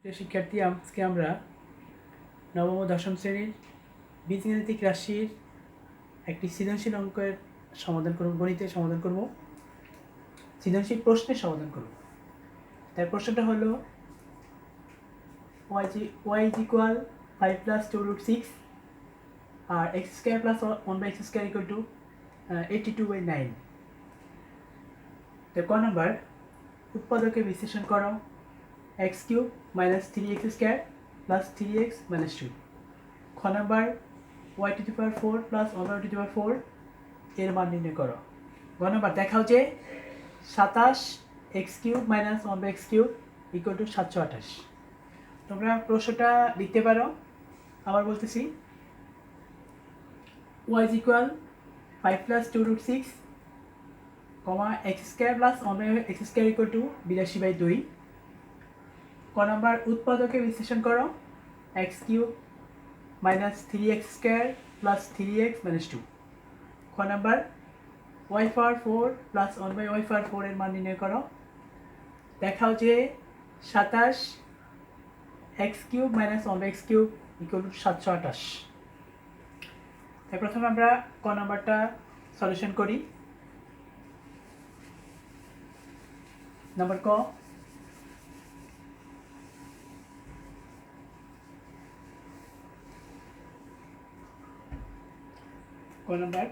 প্রিয় শিক্ষার্থী, আজকে আমরা নবম ও দশম শ্রেণীর বীজগাণিতিক রাশির একটি সৃজনশীল অঙ্কের সমাধান করব, গণিতের সমাধান করব, সৃজনশীল প্রশ্নের সমাধান করব। তার প্রশ্নটা হলো y is equal 5 plus 2 root 6 R x square plus 1 by x square equal to 82 by 9। তো ক নাম্বার, উৎপাদকে বিশ্লেষণ করো x cube minus 3x square plus 3x minus 2। খ number, y to the power 4 plus 1 to the power 4 এর মান নির্ণয় করো। গ নাম্বার, দেখাও যে 27 x cube minus 1 by x cube equal to 728। তোমরা প্রশ্নটা লিখতে পারো। আবার বলতেছি, y is equal 5 plus 2 root 6 comma x square plus 1 by x square equal to 82 by 2। ক নাম্বার, উৎপাদকে বিশ্লেষণ করো x cube minus 3x square plus 3x minus 2। খ number, y power 4 plus 1 by y power 4 এর মান নির্ণয় করো। দেখাও যে 27 x cube minus 1 by x cube equal to 728। তাই প্রথমে আমরা ক নাম্বারটা সলিউশন করি। নাম্বার ক, number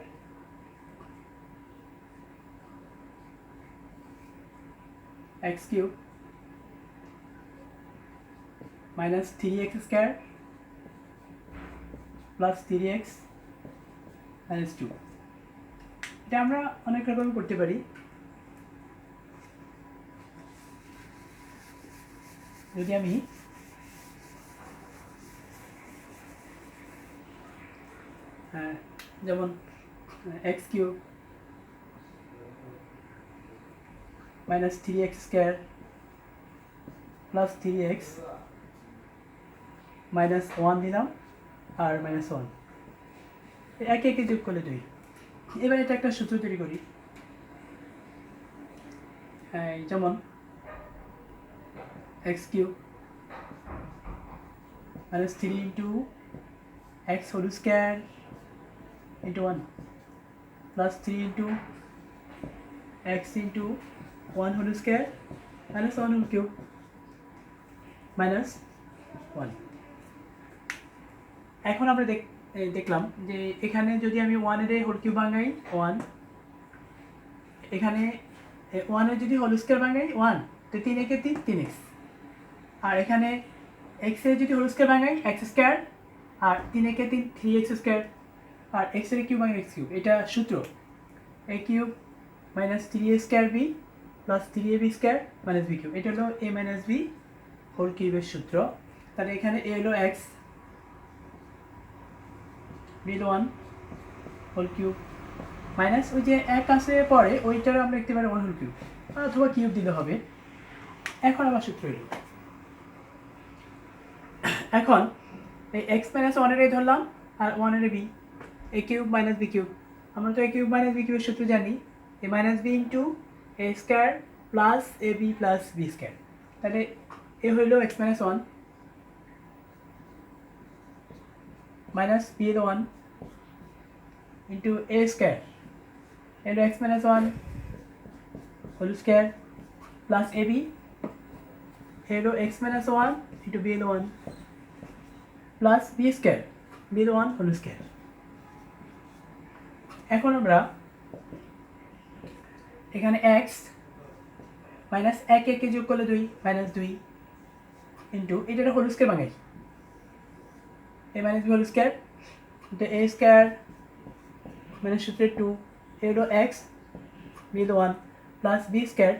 x cube minus 3x square plus 3x minus 2। এটা আমরা অনেক রকম করতে পারি। যদি আমি যেমন x cube minus 3x square plus 3x minus 1 দিলাম আর minus 1, একে একে যোগ করলে 2। এবার এটা একটা সূত্র তৈরি করি। যেমন x cube minus 3 into x whole square into 1 plus 3 into x into 1 whole square minus 1 whole cube minus 1। এখন আমরা দেখলাম যে এখানে যদি আমি 1 এর হোল কিউব ভাঙাই 1, এখানে 1 এর যদি হোল স্কয়ার ভাঙাই 1, তো 3 একে 3 3x, আর এখানে x এর যদি হোল স্কয়ার ভাঙাই x স্কয়ার, আর 3 একে 3 3x স্কয়ার, আর x এর কিউব ভাঙাই x কিউব। এটা সূত্র a cube minus 3a square b plus 3ab square minus b cube. এটা হলো a minus b হোল কিউবের সূত্র। তাহলে এখানে a হলো x, b হলো 1 হোল কিউব মাইনাস ওই যে এক আছে পরে ওইটার আমরা লিখতে পারি 1 হোল কিউব, অথবা কিউব দিলে হবে। এখন আমার সূত্র এলো, এখন এই x minus 1 এর a ধরলাম আর 1 এর b, a cube minus b cube. আমরা তো a কিউব minus b কিউবের সূত্র জানি, a minus b into a square plus ab plus b square. তাহলে a হইলো x minus 1 minus b হলো 1 into a square into x minus 1 whole square plus ab হলো x minus 1 into b হলো 1 plus b square, b হলো 1 whole square. এখন আমরা এখানে x minus 1 একে যোগ করলে 2 মাইনাস 2 ইন্টু এটা হোল স্কয়ার ভাঙাই a minus b whole square into a square minus সূত্রে 2, a হলো x, b হলো 1 প্লাস b স্কয়ার,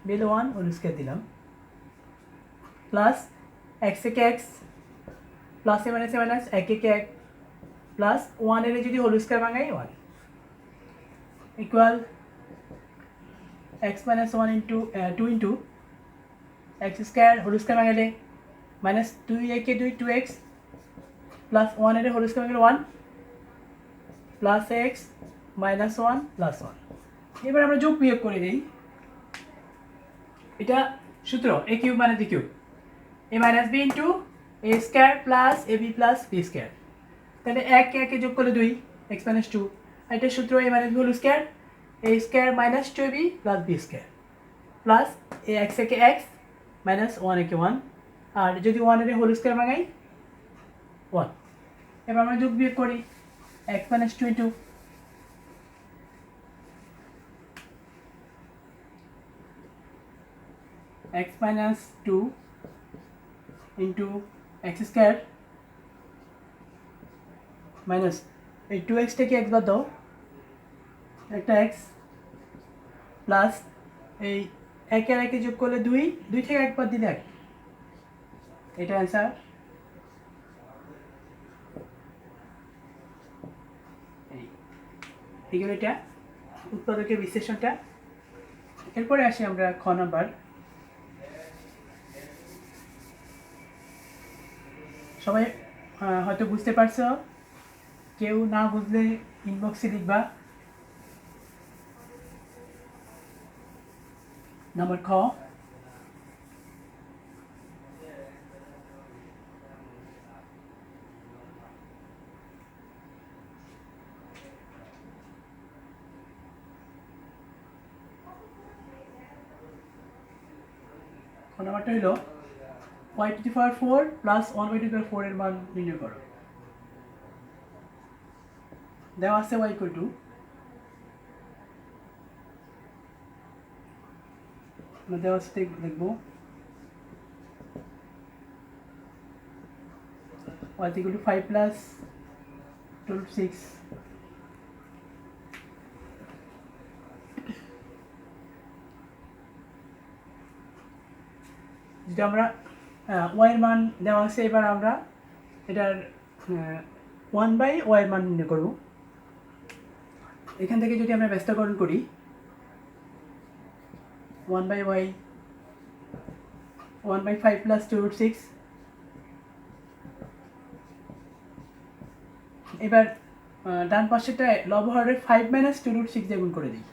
b হলো 1 হোল স্কয়ার দিলাম, প্লাস x একে x প্লাস a মাইনাস 1 একে 1 প্লাস 1 এর যদি হোল স্কয়ার ভাঙাই 1 equal x minus 1 into 2 into x square whole square ভাঙালে মাইনাস 2 একে 2 2x প্লাস 1 এর হোল স্কয়ার ভাঙালে 1 প্লাস x minus 1 প্লাস 1। এবার আমরা যোগ বিয়োগ করে দিই। এটা সূত্র a কিউব মানে b cube, A minus B into A square plus A B plus B square. তাহলে একে একে যোগ করলে 2 এক্স মাইনাস 2, এটা সূত্র A minus B whole square A square minus 2b plus B square plus A X একে X minus 1 একে 1, আর যদি 1 এর হোল স্কোয়ার ভাঙাই 1। এবার আমরা যোগ বিয়োগ করি x minus 2 into x minus 2 into x square minus এই 2x থেকে x বাদ দাও, একটা x প্লাস এই একে আর একে যোগ করলে 2, 2 থেকে 1 বাদ দিলে 1, এটা অ্যান্সার। এইগুলো এটা উৎপাদকের বিশ্লেষণটা। এরপরে আসি আমরা খ নাম্বার। সবাই হয়তো বুঝতে পারছো, কেউ না বুঝলে ইনবক্সে লিখবা। নাম্বার খ, নাম্বারটা হলো y to the power 4 plus 1 by to the power 4 এর মান নির্ণয় করো। দেওয়া আছে y ইকুয়াল টু, দেওয়া আছে দেখবো y ইকুয়াল টু 5 প্লাস 12 6, যেটা আমরা y এর মান দেওয়া আছে, এবার আমরা এটার 1 বাই y এর মান নির্ণয় করব। এখান থেকে যদি আমরা ব্যস্তকরণ করি 1 by y 1 by 5 plus 2 root 6, এবার ডান পাশেটা লব হরে 5 মাইনাস 2 রুট 6 দিয়ে গুণ করে দিই।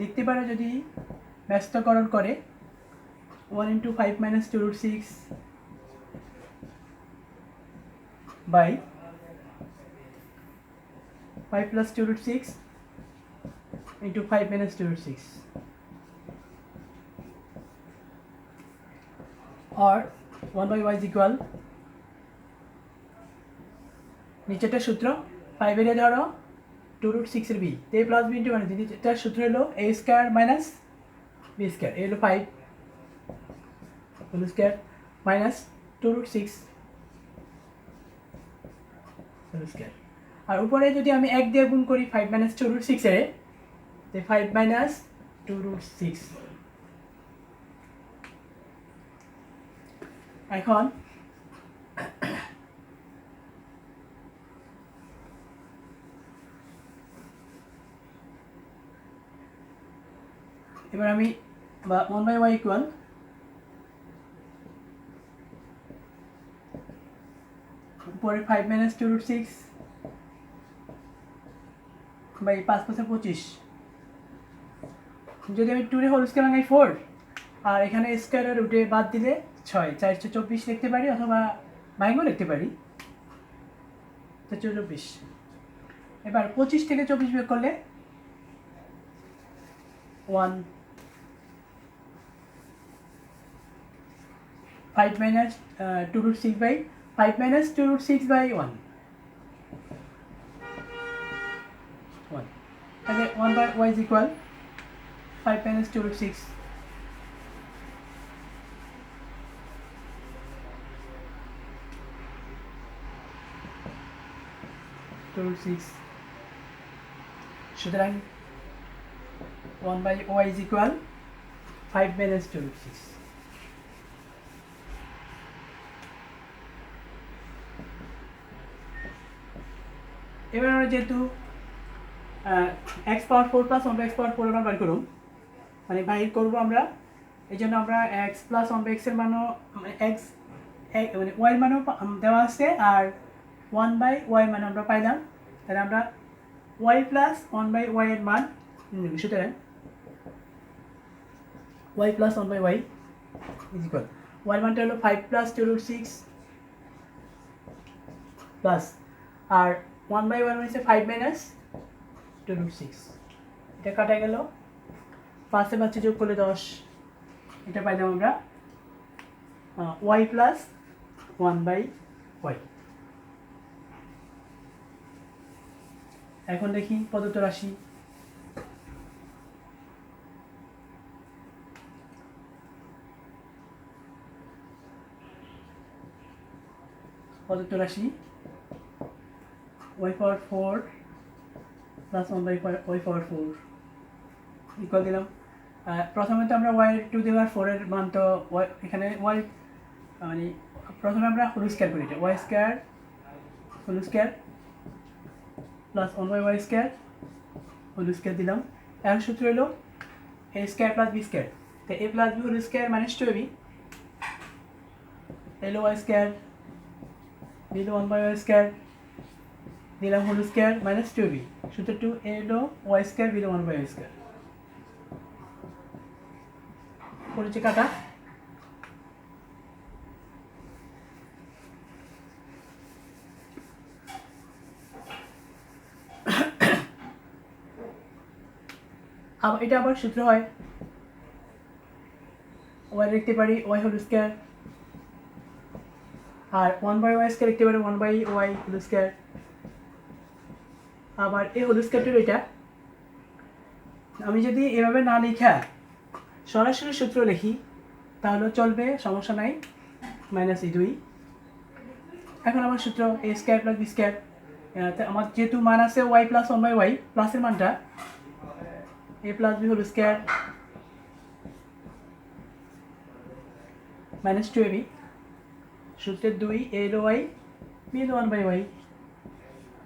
লিখতে পারো যদি ব্যস্তকরণ করে 1 into 5 minus 2 root 6 by 5 plus 2 root 6 into 5 minus 2 root 6, or 1 by y is equal, নিচেরটা সূত্র 5 এর ধরো 2 root 6 এর b, a plus b into 1, এটার সূত্র হলো a square minus b square, A হলো 5 whole square minus 2 root 6 whole square, আর উপরে যদি আমি 1 দিয়ে গুণ করি 5 মাইনাস 2 রুট 6 এর, তো 5 মাইনাস 2 রুট 6। এখন এবার আমি 1 বাই y ইকুয়াল উপরে 5 মাইনাস 2 রুট 6 বাই 5 5 25, যদি আমি 2 এর হোল স্কয়ার ভাঙাই 4, আর এখানে স্কয়ারের রুটে বাদ দিলে 6, 424 লিখতে পারি, অথবা ভাঙও লিখতে পারি 424। এবার 25 থেকে 24 বিয়োগ করলে 1, 5 minus 2 root 6 by 5 minus 2 root 6 by 1, তাহলে 1 by y is equal 5 minus 2 root 6, 2 root 6, সুতরাং 1 by y is equal 5 minus 2 root 6। এবার আমরা যেহেতু x power 4 plus 1 by x power 4 এর মান বের করব, মানে বাইর করব আমরা, এই জন্য আমরা x প্লাস 1 বাই x এর মানও মানে x মানে y এর মানও দেওয়া আছে, আর 1 বাই y মান আমরা পাইলাম, তাহলে আমরা y প্লাস 1 বাই y এর মান নির্ণয়, সুতরাং y plus 1 by y is equal Y মানটা হলো 5 প্লাস 2√6 প্লাস আর 1/1 হচ্ছে 5 মাইনাস 2√6, এটা কাটা গেল, 5 এ 5 যোগ করলে 10, এটা পাইলাম আমরা ওয়াই প্লাস 1/y। এখন দেখি প্রদত্ত রাশি y পাওয়ার 4 প্লাস 1/y পাওয়ার 4 ইকুয়াল দিলাম। প্রথমে তো আমরা y টু দি পাওয়ার 4 এর মান তো এখানে y মানে প্রথমে আমরা হোল স্কয়ার করি, y square whole square plus 1/y square whole square দিলাম। এখন সূত্র হলো a square plus b square, তো a plus b whole square minus 2ab হলো y স্কয়ার দিলো 1/y স্কয়ার দিলাম হোল স্কয়ার মাইনাস 2ab, সূত্র 2a হলো y স্কয়ার দিলো 1/y স্কয়ার, পরিচয় কাটা। আবার এটা আবার সূত্র হয় y লিখতে পারি y হোল স্কয়ার আর 1/y স্কয়ার লিখতে পারি 1/y হোল স্কয়ার, আবার এই হোল স্কয়ারটা এটা আমি যদি এভাবে না লিখা সরাসরি সূত্র লিখি তাহলে চলবে, সমস্যা নাই, মাইনাস এই 2। এখন আমার সূত্র a square plus b square, আমার যেহেতু মান আছে y প্লাস 1/y, প্লাসের মানটা a plus b whole square minus 2ab, সূত্রের 2 a হলো y b হলো 1/y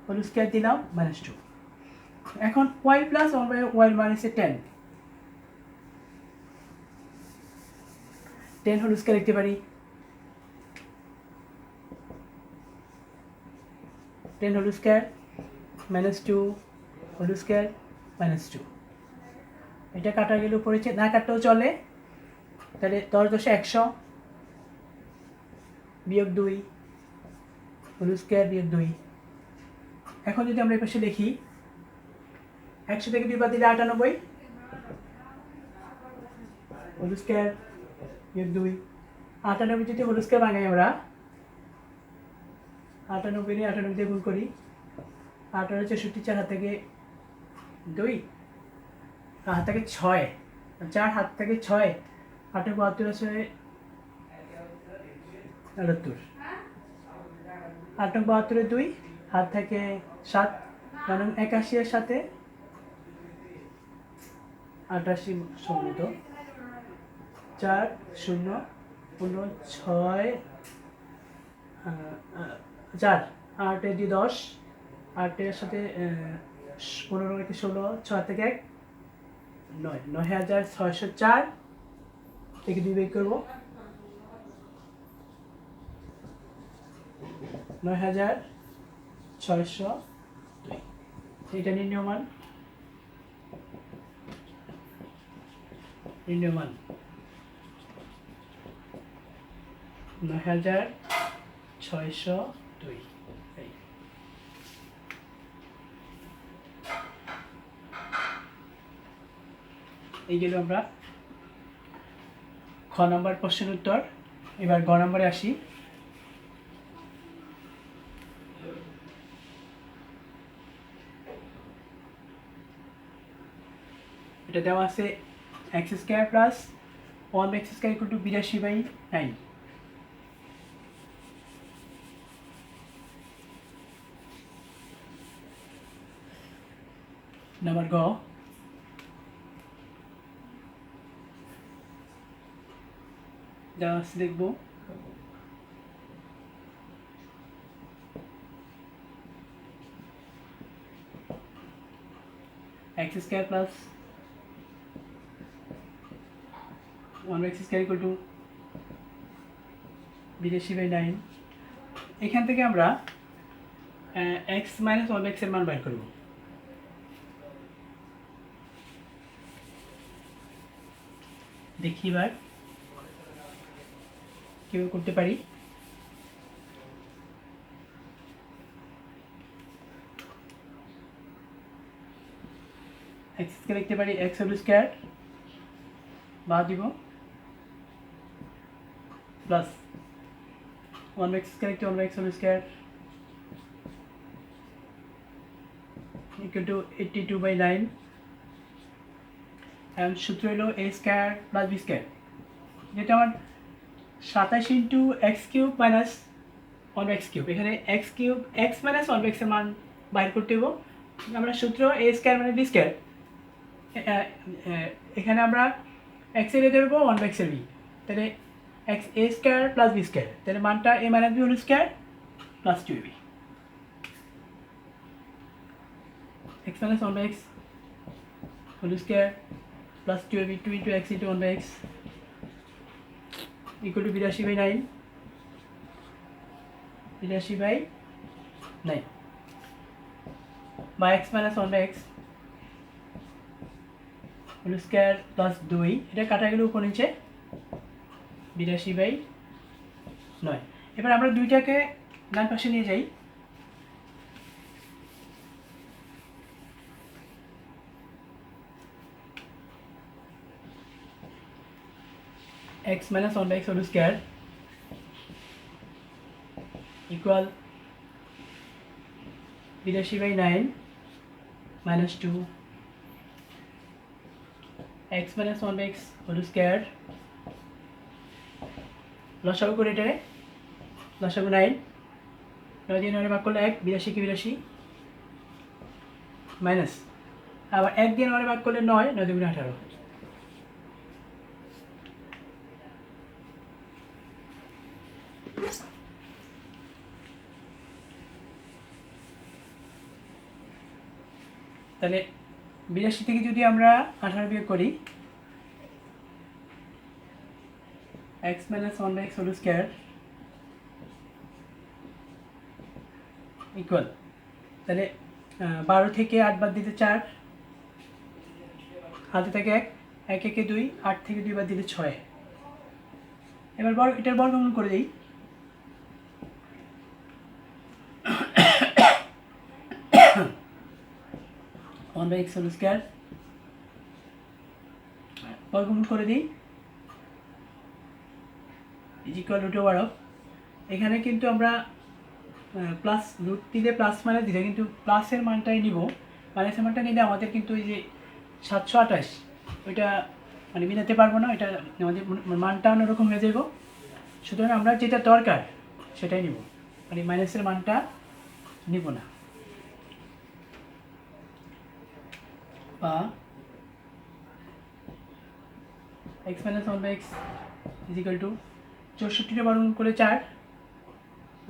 হোল স্কয়ার দিলাম মাইনাস 2। এখন y প্লাস 1/y এর মান হচ্ছে 10, 10 হোল স্কয়ার লিখতে পারি 10 whole square minus 2 whole square minus 2, এটা কাটা গেল, পড়েছে না কাটতেও চলে, তাহলে 10 10 100 বিয়োগ 2 হোল স্কয়ার বিয়োগ 2। এখন যদি আমরা এই পাশে লিখি 100 থেকে 2 বাদ দিলে 98 হোল স্কয়ার বিয়োগ 2, 98 যদি হোল স্কয়ার ভাঙাই আমরা 98 নিয়ে 98 দিয়ে গুণ করি, 18 64 4 হাত থেকে 2 হাত থেকে 6 4 হাত থেকে 6 8 72 আছে 78, 8 72 2 হাত থেকে 7 কারণ 81 এর সাথে 88 সমৃদ্ধ 4 0 15 6 4 8 এর 10 8 এর সাথে 15 থেকে 16 6 থেকে 1 9 9604 থেকে 2 বের করব 9602, এটা নির্ণয় মান 9602। এই গেল আমরা খ নম্বর প্রশ্নের উত্তর। এবার গ নম্বরে আসি। এটা দেওয়া আছে x square plus 1x square equal to 82/9। Number গ, দেওয়া আছে দেখব x square plus 1x square equal to 82/9। এখান থেকে আমরা x মাইনাস 1x এর মান বের করব। দেখি এবার কীভাবে করতে পারি, এক্সকে লিখতে পারি এক্স হোল স্কোয়ার বা দিব প্লাস 1x লিখতে 1x whole square equal to 82/9 এবং সূত্র হলো a square plus b square, যেটা আমার 27 into X cube minus 1x cube. এখানে X cube X minus 1x এর মান বাইর করতে দেবো। আমরা সূত্র a স্কোয়ার মানে b স্কোয়ার, এখানে আমরা এক্স এর দেবো 1x এর b, তাহলে X a square plus b square, তাহলে মানটা a minus b whole square plus 2ab, x minus 1/x whole square plus 2ab 2 into x into 1/x equal to 82/9 by x minus 1/x whole square plus 2, এটা কাটা গেলে উপর নিচে 82/9। এবার আমরা দুইটাকে ডান পাশে নিয়ে যাই, x minus 1/x whole square equal 82/9 minus 2 x minus 1/x whole square লসাগু করে এটারে লসাগু 9 9 দিয়ে 9 ভাগ করলে 1 82 কি 82 মাইনাস আবার 1 দিয়ে 9 ভাগ করলে 9 9 দুগুণে 18, তাহলে 82 থেকে যদি আমরা 18 বিয়োগ করি x minus 1/x whole square equal, তাহলে 12 থেকে 8 বাদ দিতে 4, হাতে থাকে 1 1 একে 2, 8 থেকে 2 বাদ দিলে 6। এবার এটার বর্গমূল করে দিই, one by X whole square বর্গমূল করে দিই is equal root over of, এখানে কিন্তু আমরা প্লাস রুট দিলে প্লাস মাইনাস দিলে কিন্তু প্লাসের মানটাই নিব, মাইনাসের মানটা নিলে আমাদের কিন্তু ওই যে 728 ওইটা মানে মিলাতে পারবো না, এটা আমাদের মানটা অন্যরকম হয়ে যাব, সুতরাং আমরা যেটা দরকার সেটাই নিব, মানে মাইনাসের মানটা নিব না। বা x minus 1/x is equal to 64 বর্গমূল করলে 4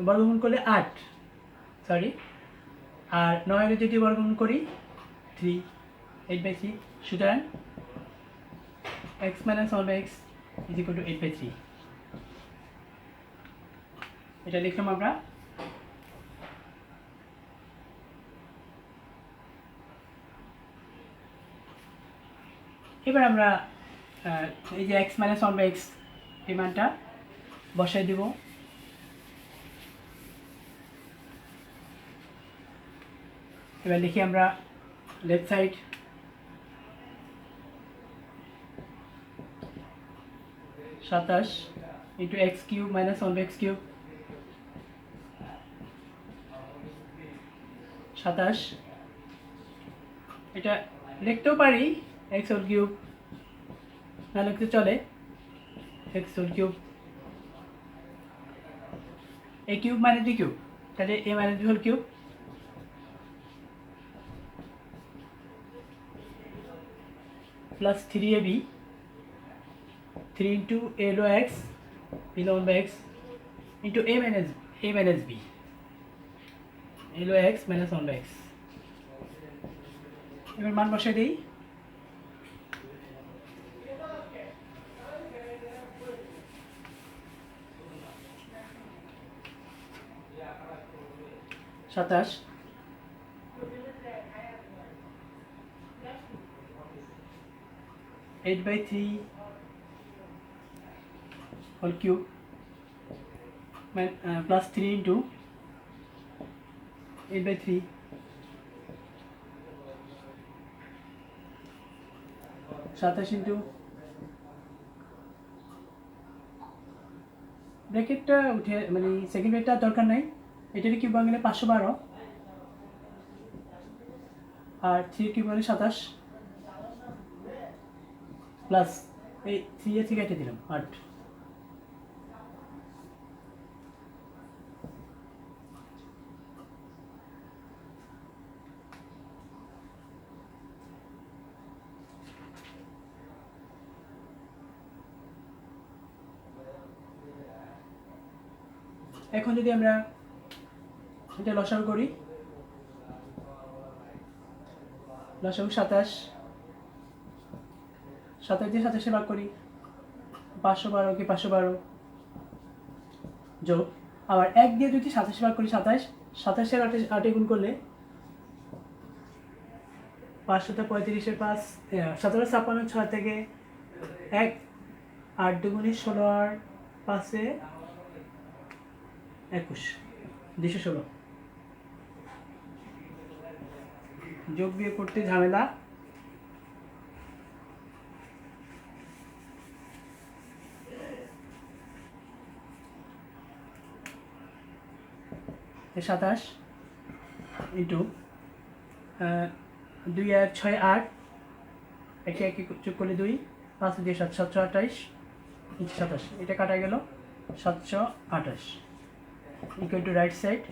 বর্গমূল করলে 8 সরি, আর 9 এর যদি বর্গমূল করি 3 8/3, সুতরাং x minus 1/x is equal to 8/3, এটা লিখলাম আমরা। এবার আমরা এই যে x minus 1/x এই মানটা বসাই দিব, এবার লিখি আমরা left side 27 into x cube minus 1/x cube 27, এটা লিখতেও পারি x হোল কিউব, না লিখতে চলে x whole cube, a cube minus b cube, তাহলে a minus b whole cube plus 3ab 3 into a হলো x b হলো 1/x into a minus b হলো x মাইনাস 1/x। এবার মান বসাই দিই, সাতাশ 8/3 whole cube plus 3 into 8/3 27 into ব্র্যাকেটটা উঠে মানে সেকেন্ড ব্র্যাকেটটা দরকার নাই, এটার কিউব ভাঙলে 512 আর 3 কিউব মানে 27 প্লাস এই 3 এ থেকে কেটে দিলাম 8। এখন যদি আমরা এটা লসাগু করি, লসাগু 27 দিয়ে 27 ভাগ করি, 512 কি 512 যোগ আবার 1 দিয়ে যদি 27 ভাগ করি 27, 27 এর 8 গুণ করলে 535 এর 5 17 56 6 থেকে 1 8 দুগুণে 16 আর 5 এ 21 216 যোগ বিয়োগ করতে ঝামেলা। এই 27 ইন্টু 2 আর 6 8 একে একে যোগ করলে 2 5 দিয়ে 7 728 27 এটা কাটা গেল 728 ইকুয়াল টু রাইট সাইড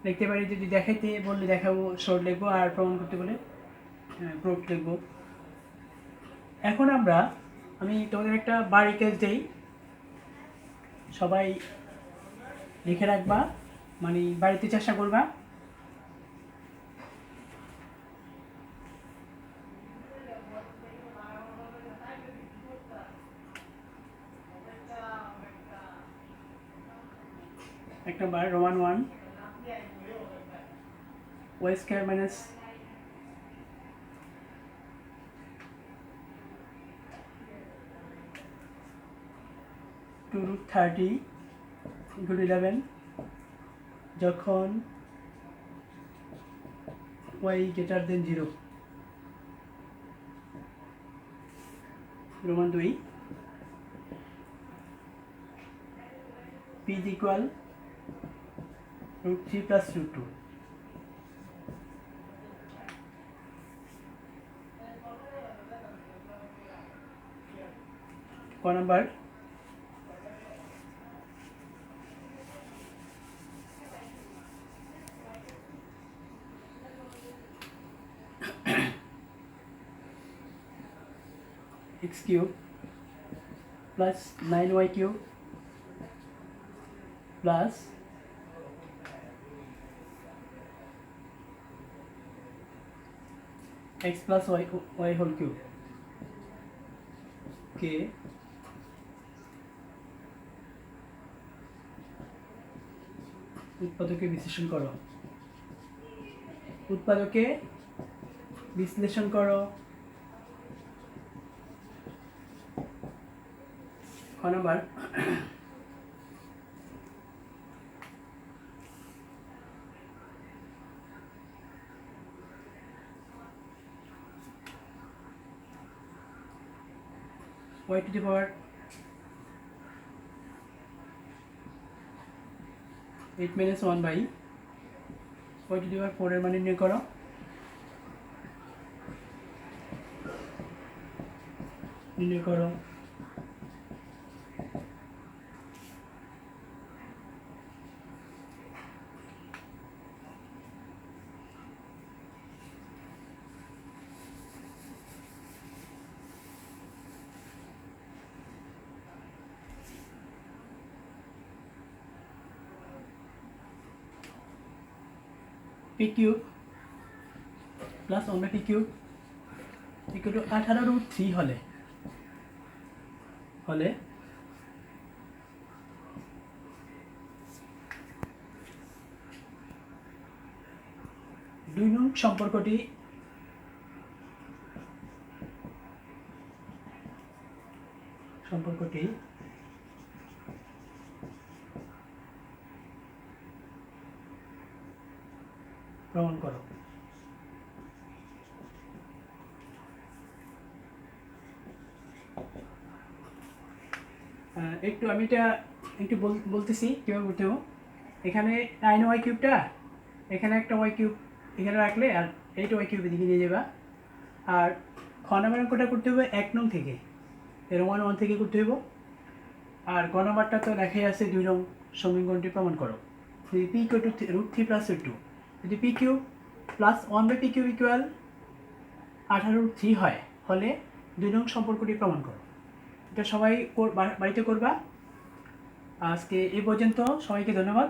লিখতে পারি। যদি দেখাইতে বললে দেখাবো শর্ট লিখবো, আর প্রমাণ করতে বলে প্রুফ লিখবো। এখন আমি তোমাদের একটা বাড়ি কাজ দেই, সবাই লিখে রাখবা, মানে বাড়িতে চেষ্টা করবা। এক নম্বর রোমান 1 y স্কয়ার মাইনাস 2√30 * 11 যখন y greater than 0। Roman 2 p is equal √3 plus √2। ক number x cube plus 9y cube plus x plus y whole cube কে উৎপাদকে বিশ্লেষণ করো। উৎপাদকে বিশ্লেষণ করো। ক number y to the power 8 minus 1 by y to the power 4 এর মান নির্ণয় করো। নির্ণয় করো p cube plus 1 by p cube equal to 18√3 হলে 2 নং সম্পর্কটি প্রমাণ করো। একটু আমি এটা একটু বলতেছি কীভাবে করতে হবে। এখানে 9y কিউবটা এখানে একটা ওয়াই কিউব এখানে রাখলে আর 8y কিউব এদিকে নিয়ে যাবা। আর খ নাম্বার অঙ্কটা করতে হবে 1 নং থেকে, এর 1 থেকে করতে হইব। আর গ নাম্বারটা তো লেখাই আছে 2 নং সমীকরণটি প্রমাণ করো। যদি পি ইকুয়াল টু √3 + √2, যদি P cube plus 1/p cube equal 18√3 হয়, হলে 2 নং সম্পর্কটি প্রমাণ করো। এটা সবাই বাড়িতে করবা। আজকে এই পর্যন্ত, সবাইকে ধন্যবাদ।